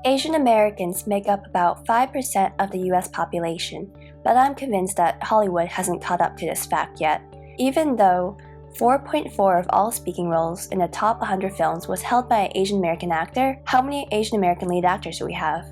Asian Americans make up about 5% of the US population, but I'm convinced that Hollywood hasn't caught up to this fact yet. Even though 4.4 of all speaking roles in the top 100 films was held by an Asian American actor, how many Asian American lead actors do we have?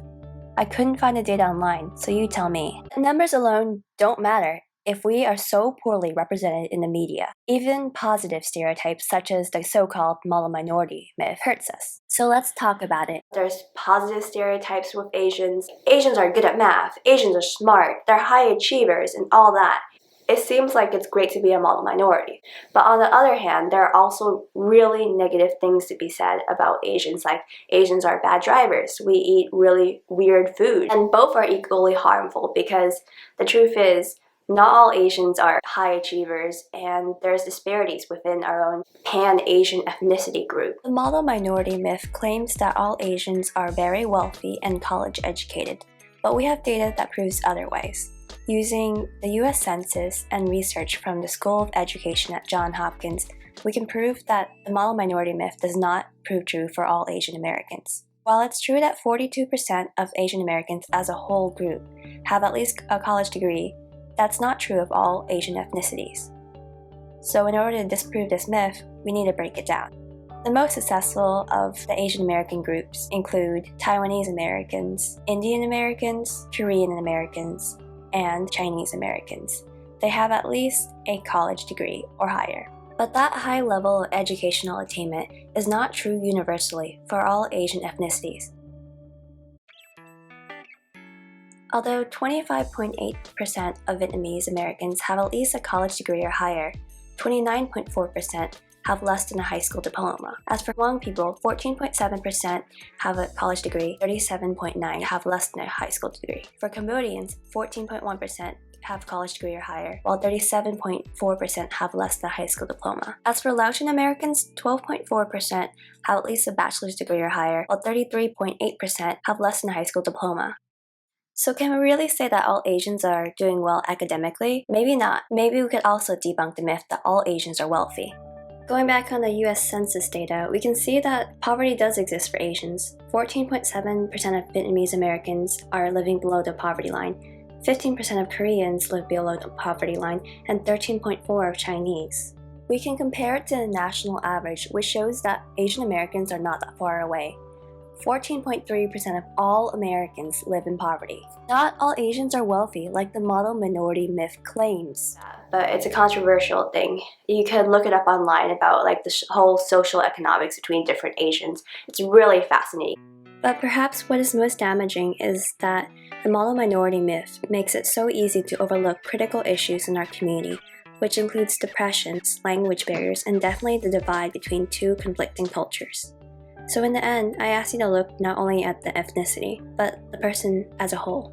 I couldn't find the data online, so you tell me. The numbers alone don't matter if we are so poorly represented in the media. Even positive stereotypes such as the so-called model minority myth hurts us. So let's talk about it. There's positive stereotypes with Asians. Asians are good at math, Asians are smart, they're high achievers, and all that. It seems like it's great to be a model minority. But on the other hand, there are also really negative things to be said about Asians, like Asians are bad drivers, we eat really weird food, and both are equally harmful because the truth is, not all Asians are high achievers, and there's disparities within our own pan-Asian ethnicity group. The model minority myth claims that all Asians are very wealthy and college educated, but we have data that proves otherwise. Using the US Census and research from the School of Education at Johns Hopkins, we can prove that the model minority myth does not prove true for all Asian Americans. While it's true that 42% of Asian Americans as a whole group have at least a college degree, that's not true of all Asian ethnicities. So in order to disprove this myth, we need to break it down. The most successful of the Asian American groups include Taiwanese Americans, Indian Americans, Korean Americans, and Chinese Americans. They have at least a college degree or higher. But that high level of educational attainment is not true universally for all Asian ethnicities. Although 25.8% of Vietnamese Americans have at least a college degree or higher, 29.4% have less than a high school diploma. As for Hmong people, 14.7% have a college degree, 37.9% have less than a high school degree. For Cambodians, 14.1% have college degree or higher, while 37.4% have less than a high school diploma. As for Laotian Americans, 12.4% have at least a bachelor's degree or higher, while 33.8% have less than a high school diploma. So can we really say that all Asians are doing well academically? Maybe not. Maybe we could also debunk the myth that all Asians are wealthy. Going back on the US Census data, we can see that poverty does exist for Asians. 14.7% of Vietnamese Americans are living below the poverty line, 15% of Koreans live below the poverty line, and 13.4% of Chinese. We can compare it to the national average, which shows that Asian Americans are not that far away. 14.3% of all Americans live in poverty. Not all Asians are wealthy like the model minority myth claims. But it's a controversial thing. You could look it up online about like the whole social economics between different Asians. It's really fascinating. But perhaps what is most damaging is that the model minority myth makes it so easy to overlook critical issues in our community, which includes depression, language barriers, and definitely the divide between two conflicting cultures. So in the end, I ask you to look not only at the ethnicity, but the person as a whole.